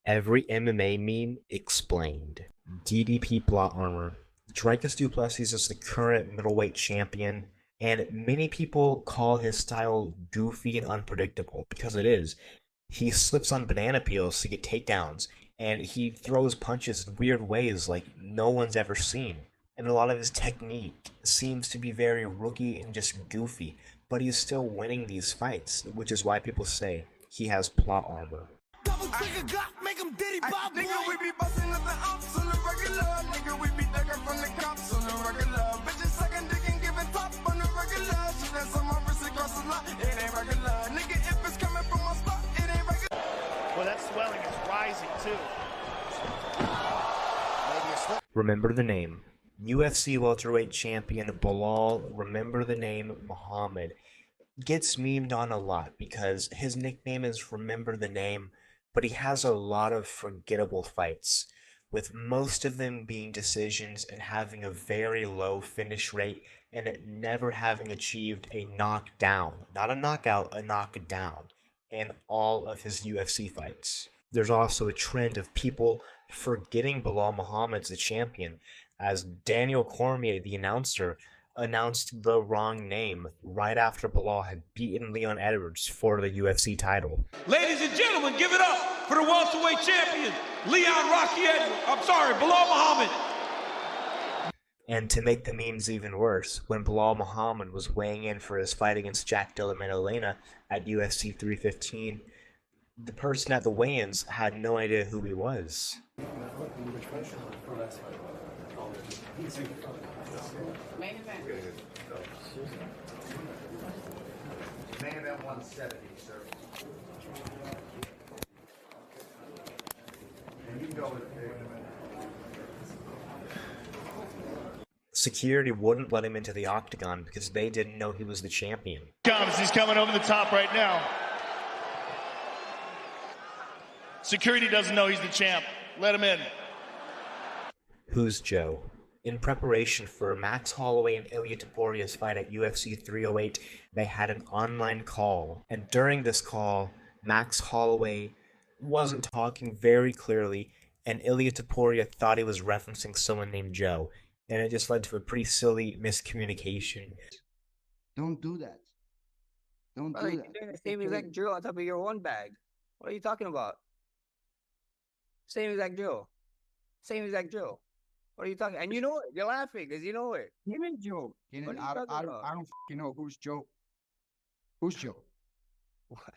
Every MMA meme explained. DDP plot armor. Dricus du Plessis is the current middleweight champion, and many people call his style goofy and unpredictable, because it is. He slips on banana peels to get takedowns, and he throws punches in weird ways like no one's ever seen. And a lot of his technique seems to be very rookie and just goofy, but he's still winning these fights, which is why people say he has plot armor. Double trigger Glock, make him diddy bop, nigga, we be busting up the ops on the regular. Nigga, we be ducking from the cops on the regular. Bitches sucking dick and giving top on the regular. Shit that's on my wrist across the lot, it ain't regular. Nigga, if it's coming from my spot, it ain't regular. Well, that swelling is rising too. Remember the name. UFC welterweight champion Bilal, remember the name Muhammad, gets memed on a lot because his nickname is Remember the Name, but he has a lot of forgettable fights, with most of them being decisions and having a very low finish rate and it never having achieved a knockdown, not a knockout, a knockdown, in all of his UFC fights. There's also a trend of people forgetting Bilal Muhammad's the champion, as Daniel Cormier, the announcer, announced the wrong name right after Bilal had beaten Leon Edwards for the UFC title. Ladies and gentlemen, give it up for the welterweight champion, Bilal Muhammad. And to make the memes even worse, when Bilal Muhammad was weighing in for his fight against Jack Della Maddalena at UFC 315, the person at the weigh-ins had no idea who he was. Main event. Main event 170, sir. And you can go with it. Security wouldn't let him into the octagon because they didn't know he was the champion. He's coming over the top right now. Security doesn't know he's the champ. Let him in. Who's Joe? In preparation for Max Holloway and Ilia Toporia's fight at UFC 308, they had an online call. And during this call, Max Holloway wasn't talking very clearly, and Ilia Topuria thought he was referencing someone named Joe. And it just led to a pretty silly miscommunication. Don't do that. Don't Brother, do you're that. doing the same exact drill on top of your one bag. What are you talking about? Same exact drill. Same exact drill. What are you talking? And you know it. You're laughing because you know it. Him and Joe. What are you I talking don't about? fucking know who's Joe. Who's Joe? What?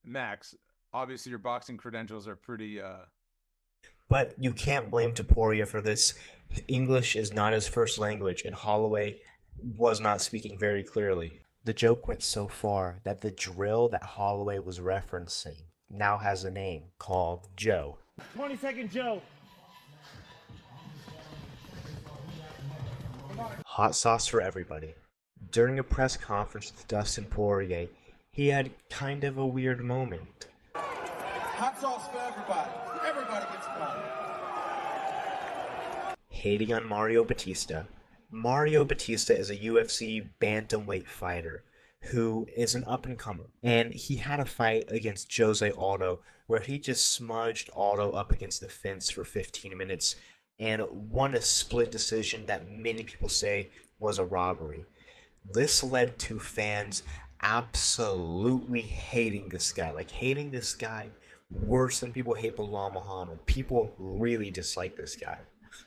Max, obviously your boxing credentials are pretty But you can't blame Topuria for this. English is not his first language, and Holloway was not speaking very clearly. The joke went so far that the drill that Holloway was referencing now has a name called Joe. 20-second Joe. Hot sauce for everybody. During a press conference with Dustin Poirier, he had kind of a weird moment. Hot sauce for everybody. Everybody gets one. Hating on Mario Batista. Mario Batista is a UFC bantamweight fighter who is an up-and-comer, and he had a fight against Jose Aldo where he just smudged Aldo up against the fence for 15 minutes and won a split decision that many people say was a robbery. This led to fans absolutely hating this guy, hating this guy worse than people hate Bilal Muhammad. People really dislike this guy.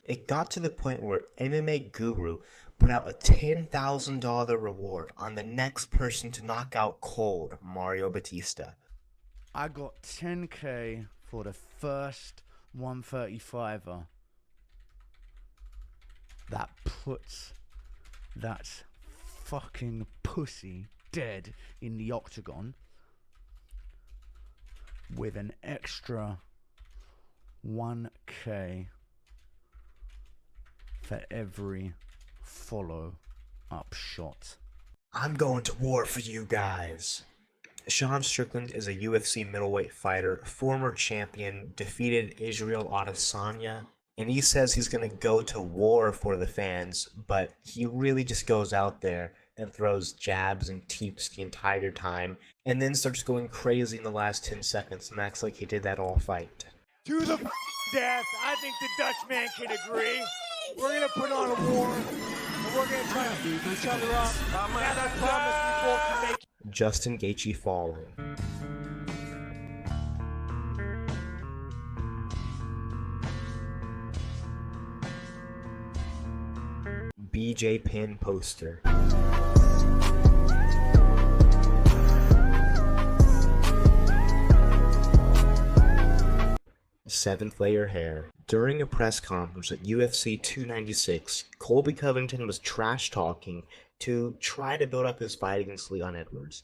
It got to the point where MMA Guru put out a $10,000 reward on the next person to knock out cold Mario Batista. I got 10k for the first 135er. That puts that fucking pussy dead in the octagon with an extra 1k for every follow-up shot. I'm going to war for you guys. Sean Strickland is a UFC middleweight fighter, former champion, defeated Israel Adesanya, and he says he's going to go to war for the fans, but he really just goes out there and throws jabs and teeps the entire time, and then starts going crazy in the last 10 seconds and acts like he did that all fight. To the death. I think the Dutchman can agree. We're going to put on a war, and we're going to try to beat each other up. And I promise we both can make Justin Gaethje falling. BJ Penn poster. Seventh layer hair. During a press conference at UFC 296, Colby Covington was trash talking to try to build up his fight against Leon Edwards.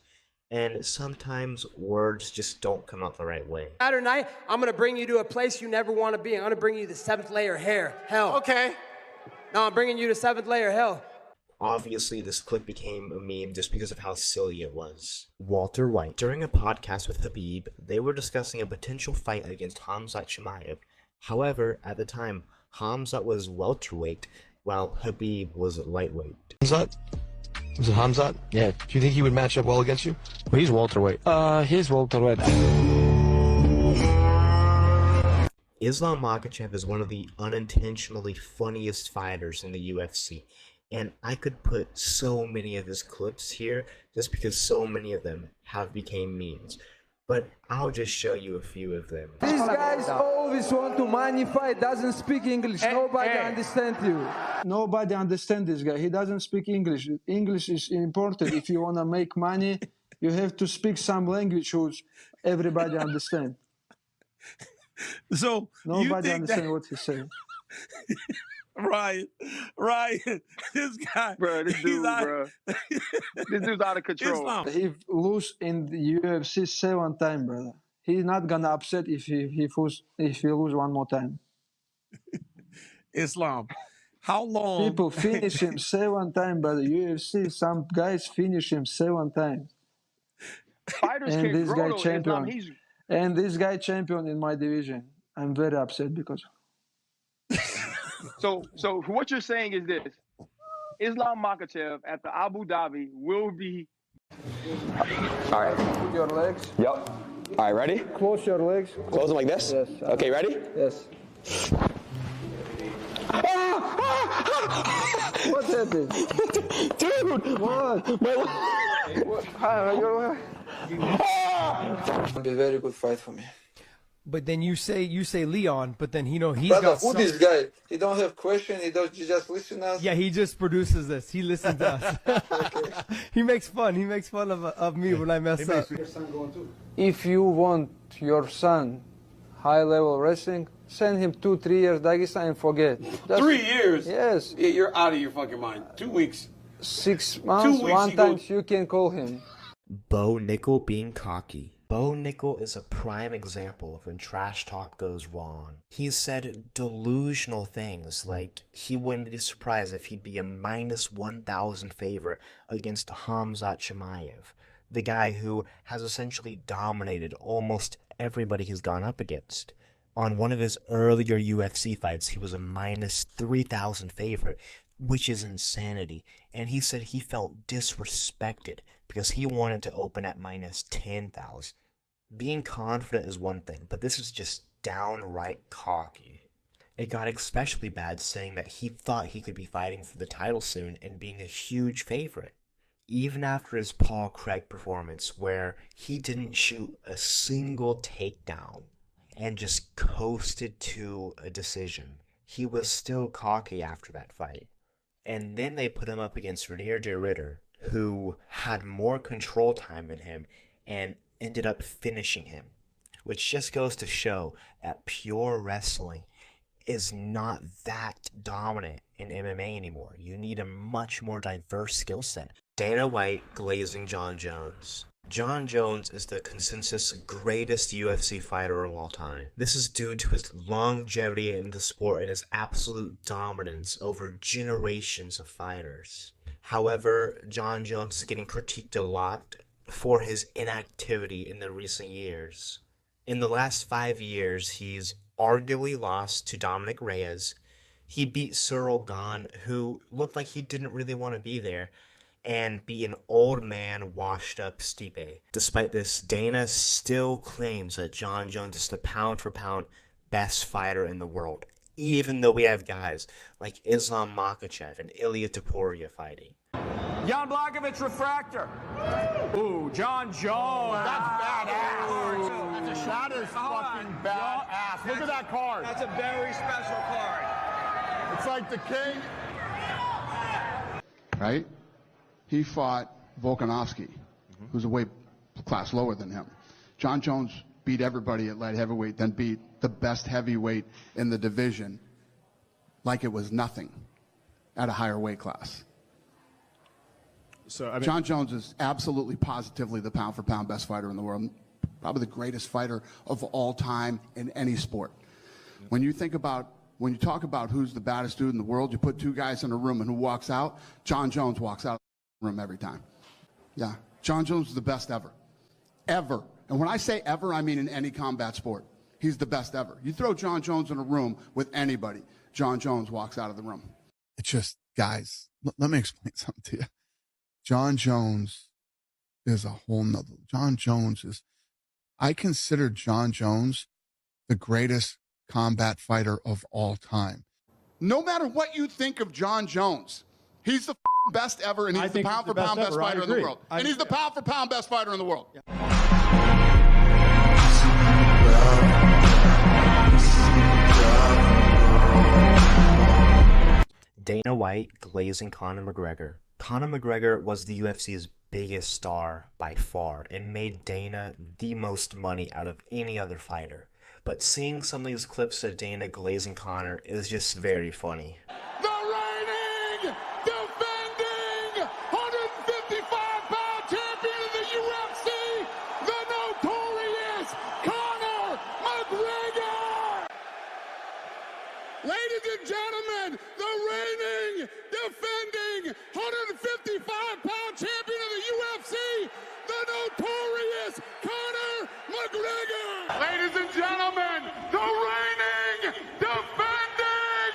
And sometimes words just don't come out the right way. Saturday night, I'm going to bring you to a place you never want to be. I'm going to bring you to seventh layer hair. Hell. Okay. No, I'm bringing you to seventh layer hell. Obviously, this clip became a meme just because of how silly it was. Walter White. During a podcast with Khabib, they were discussing a potential fight against Khamzat Chimaev. However, at the time, Khamzat was welterweight, while Khabib was lightweight. Khamzat? Was it Khamzat? Yeah. Do you think he would match up well against you? Well, he's welterweight. He's welterweight. Islam Makhachev is one of the unintentionally funniest fighters in the UFC. And I could put so many of his clips here just because so many of them have become memes. But I'll just show you a few of them. These guys always want to magnify, doesn't speak English. Nobody understands you. Nobody understands this guy. He doesn't speak English. English is important. If you want to make money, you have to speak some language which everybody understands. So nobody understands what he's saying. Right. This guy, bro. This dude's out of control. Islam. He lose in the UFC 7 times, brother. He's not gonna upset if he lose one more time. Islam. How long? People finish him 7 times, brother. UFC, some guys finish him 7 times. Fighters and can't this grow, guy champion. Islam, and this guy champion in my division. I'm very upset because. So what you're saying is this: Islam Makhachev at the Abu Dhabi will be. All right. Put your legs. Yep. All right, ready? Close your legs. Close them like this? Yes. Okay, ready? Yes. What happened? Dude! What? It'll be a very good fight for me. But then you say Leon, but then he's Brother, got who this guy? He don't have question. He just listen us. Yeah, he just produces this. He listens to us. Okay. He makes fun of me when I mess up. If you want your son high level wrestling, send him 2-3 years Dagestan and forget. 3 years? Yes. Yeah, you're out of your fucking mind. 2 weeks. 6 months. 2 weeks, one time you can call him. Bo Nickel being cocky. Bo Nickel is a prime example of when trash talk goes wrong. He's said delusional things like he wouldn't be surprised if he'd be a minus 1,000 favorite against Khamzat Chimaev, the guy who has essentially dominated almost everybody he's gone up against. On one of his earlier UFC fights, he was a minus 3,000 favorite, which is insanity, and he said he felt disrespected because he wanted to open at minus 10,000. Being confident is one thing, but this is just downright cocky. It got especially bad saying that he thought he could be fighting for the title soon and being a huge favorite. Even after his Paul Craig performance, where he didn't shoot a single takedown and just coasted to a decision, he was still cocky after that fight. And then they put him up against Reinier de Ridder, who had more control time than him and ended up finishing him, which just goes to show that pure wrestling is not that dominant in MMA anymore. You need a much more diverse skill set. Dana White glazing Jon Jones. Jon Jones is the consensus greatest UFC fighter of all time. This is due to his longevity in the sport and his absolute dominance over generations of fighters. However, Jon Jones is getting critiqued a lot for his inactivity in the recent years. In the last 5 years, he's arguably lost to Dominic Reyes. He beat Cyril Gane, who looked like he didn't really want to be there. and be an old man washed up Stipe. Despite this, Dana still claims that Jon Jones is the pound-for-pound best fighter in the world, even though we have guys like Islam Makhachev and Ilia Topuria fighting. Jan Blachowicz refractor. Ooh, Jon Jones. That's badass. That is fucking badass. Look at that card. That's a very special card. It's like the king. Right? He fought Volkanovski, who's a weight class lower than him. Jon Jones beat everybody at light heavyweight, then beat the best heavyweight in the division like it was nothing at a higher weight class. So, I mean, Jon Jones is absolutely positively the pound-for-pound best fighter in the world, probably the greatest fighter of all time in any sport. When you talk about who's the baddest dude in the world, you put two guys in a room and who walks out, Jon Jones walks out of the room every time. Yeah, Jon Jones is the best ever. Ever. And when I say ever, I mean in any combat sport. He's the best ever. You throw Jon Jones in a room with anybody, Jon Jones walks out of the room. It's just, guys, let me explain something to you. Jon Jones is a whole nother. Jon Jones is, I consider Jon Jones the greatest combat fighter of all time. No matter what you think of Jon Jones, he's the best ever, and he's the pound-for-pound best fighter in the world. And he's the pound-for-pound best fighter in the world. Dana White glazing Conor McGregor. Conor McGregor was the UFC's biggest star by far and made Dana the most money out of any other fighter. But seeing some of these clips of Dana glazing Conor is just very funny. The reigning, defending, 155-pound champion of the UFC, the notorious Conor McGregor! Ladies and gentlemen, the reigning, defending, 155-pound champion of the UFC, the notorious Conor McGregor! Ladies and gentlemen, the reigning, defending,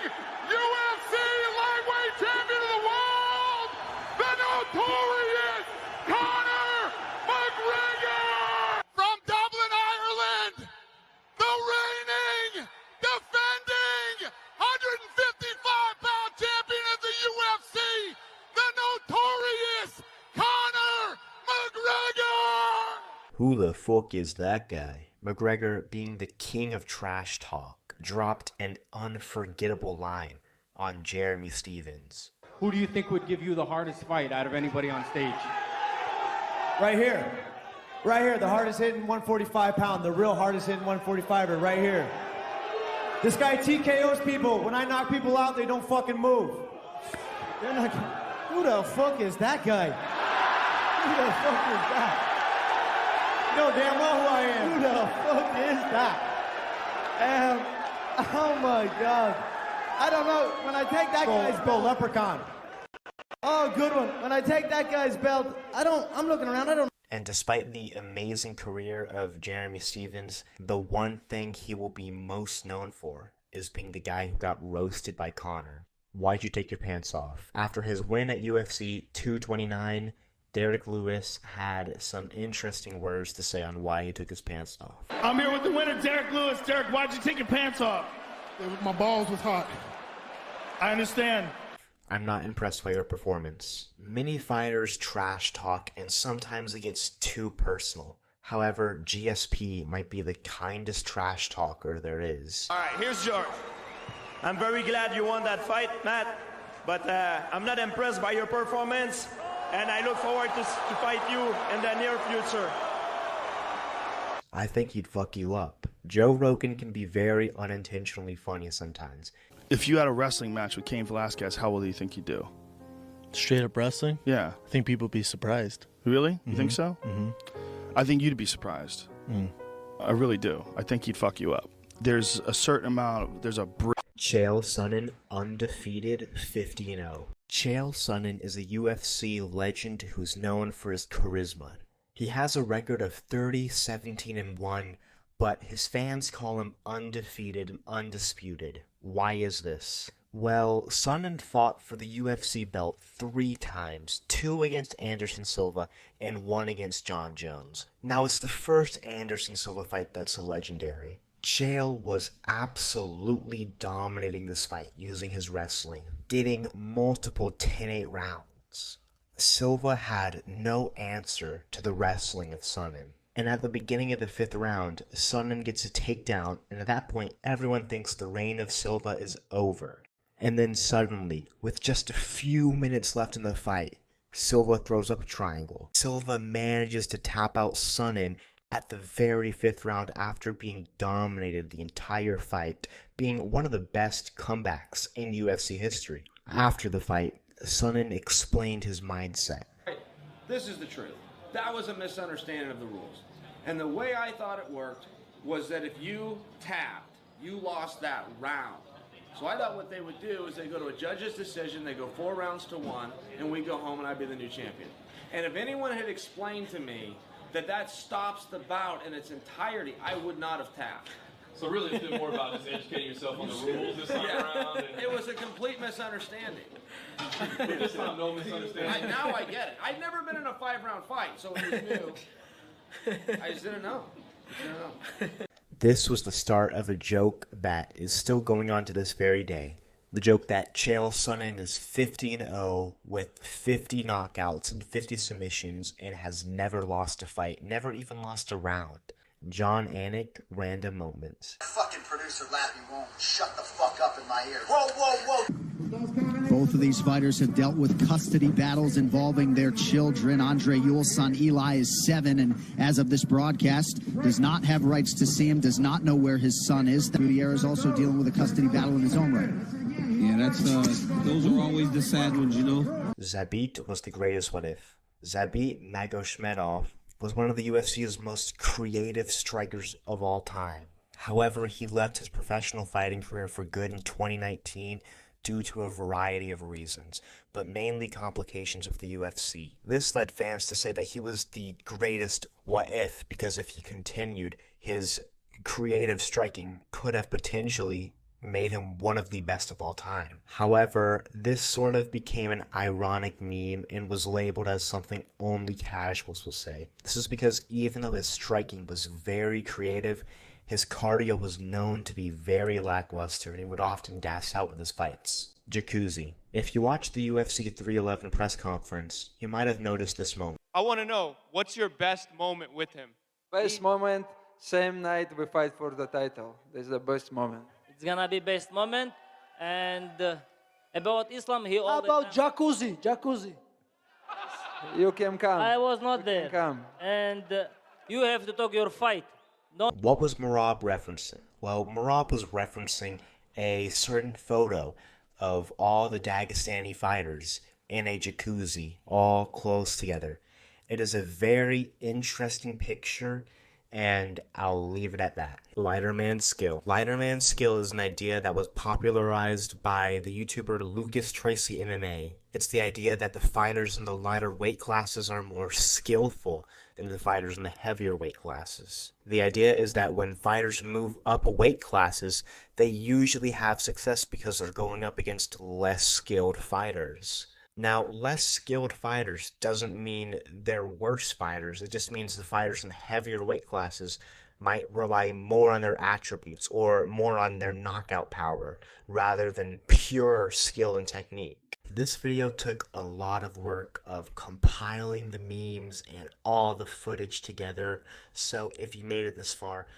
UFC lightweight champion of the world, the notorious Conor McGregor! From Dublin, Ireland, the reigning, defending, 155-pound champion of the UFC, the notorious Conor McGregor! Who the fuck is that guy? McGregor, being the king of trash talk, dropped an unforgettable line on Jeremy Stephens. Who do you think would give you the hardest fight out of anybody on stage? Right here. Right here, the hardest hitting 145-pound, the real hardest hitting 145er, right here. This guy TKOs people. When I knock people out, they don't fucking move. They're not. Who the fuck is that guy? Who the fuck is that? You know damn well who I am. Who the fuck is that? Oh my God. I don't know. When I take that guy's belt, Leprechaun. Oh, good one. When I take that guy's belt, I'm looking around, I don't. And despite the amazing career of Jeremy Stephens, the one thing he will be most known for is being the guy who got roasted by Conor. Why'd you take your pants off? After his win at UFC 229, Derek Lewis had some interesting words to say on why he took his pants off. I'm here with the winner, Derek Lewis. Derek, why'd you take your pants off? My balls was hot. I understand. I'm not impressed by your performance. Many fighters trash talk and sometimes it gets too personal. However, GSP might be the kindest trash talker there is. All right, here's George. I'm very glad you won that fight, Matt, but I'm not impressed by your performance, and I look forward to fight you in the near future. I think he'd fuck you up. Joe Rogan can be very unintentionally funny sometimes. If you had a wrestling match with Cain Velasquez, how well do you think you'd do? Straight up wrestling? Yeah. I think people would be surprised. Really? You think so? Mm-hmm. I think you'd be surprised. I really do. I think he'd fuck you up. There's a certain amount, there's a... Chael Sonnen, undefeated, 50-0. Chael Sonnen is a UFC legend who's known for his charisma. He has a record of 30, 17-1, but his fans call him undefeated, undisputed. Why is this? Well, Sonnen fought for the UFC belt 3 times, 2 against Anderson Silva and 1 against Jon Jones. Now, it's the first Anderson Silva fight that's legendary. Chael was absolutely dominating this fight using his wrestling, getting multiple 10-8 rounds. Silva had no answer to the wrestling of Sonnen. And at the beginning of the 5th round, Sonnen gets a takedown, and at that point, everyone thinks the reign of Silva is over. And then suddenly, with just a few minutes left in the fight, Silva throws up a triangle. Silva manages to tap out Sonnen at the very 5th round after being dominated the entire fight, being one of the best comebacks in UFC history. After the fight, Sonnen explained his mindset. This is the truth. That was a misunderstanding of the rules. And the way I thought it worked was that if you tapped, you lost that round. So I thought what they would do is they go to a judge's decision, they go 4 rounds to 1, and we go home and I'd be the new champion. And if anyone had explained to me that that stops the bout in its entirety, I would not have tapped. So really it's been more about just educating yourself on the rules this time around? And... It was a complete misunderstanding. But this time, no misunderstanding. Now I get it. I'd never been in a 5-round fight, so it was new. I just didn't know. This was the start of a joke that is still going on to this very day. The joke that Chael Sonnen is 50-0 with 50 knockouts and 50 submissions and has never lost a fight, never even lost a round. Jon Anik, Random Moments. Fucking producer Lappy won't shut the fuck up in my ear. Whoa, whoa, whoa! Both of these fighters have dealt with custody battles involving their children. Andre Ewell's son Eli is 7 and as of this broadcast does not have rights to see him, does not know where his son is. Gutierrez is also dealing with a custody battle in his own right. Yeah, that's those are always the sad ones, you know. Zabit was the greatest what if. Zabit Magomedov was one of the UFC's most creative strikers of all time. However, he left his professional fighting career for good in 2019 due to a variety of reasons, but mainly complications with the UFC. This led fans to say that he was the greatest what if, because if he continued, his creative striking could have potentially made him one of the best of all time. However, this sort of became an ironic meme and was labeled as something only casuals will say. This is because even though his striking was very creative, his cardio was known to be very lackluster and he would often gas out with his fights. Jacuzzi. If you watched the UFC 311 press conference, you might have noticed this moment. I want to know, what's your best moment with him? Best moment, same night we fight for the title. This is the best moment. It's gonna be best moment. And about Islam, he How about Jacuzzi? Jacuzzi. You can come. I was not You there. can come. And you have to talk your fight. Don't. What was Merab referencing? Well, Merab was referencing a certain photo of all the Dagestani fighters in a jacuzzi, all close together. It is a very interesting picture, and I'll leave it at that. Lighter man skill. Lighter man skill is an idea that was popularized by the YouTuber Lucas Tracy MMA. It's the idea that the fighters in the lighter weight classes are more skillful than the fighters in the heavier weight classes. The idea is that when fighters move up weight classes, they usually have success because they're going up against less skilled fighters. Now, less skilled fighters doesn't mean they're worse fighters. It just means the fighters in the heavier weight classes might rely more on their attributes or more on their knockout power rather than pure skill and technique. This video took a lot of work of compiling the memes and all the footage together, so if you made it this far,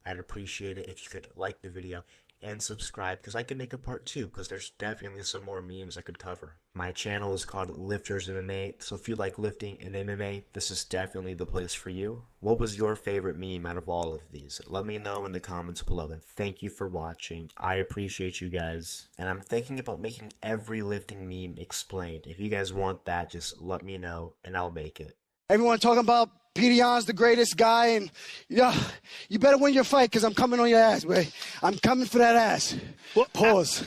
I'd appreciate it if you could like the video and subscribe, because I could make a part 2, because there's definitely some more memes I could cover. My channel is called Lifters MMA, so if you like lifting and MMA, this is definitely the place for you. What was your favorite meme out of all of these? Let me know in the comments below, and thank you for watching. I appreciate you guys, and I'm thinking about making every lifting meme explained. If you guys want that, just let me know, and I'll make it. Everyone talking about Pidion's the greatest guy, and yeah, you better win your fight because I'm coming on your ass, boy. I'm coming for that ass. Pause.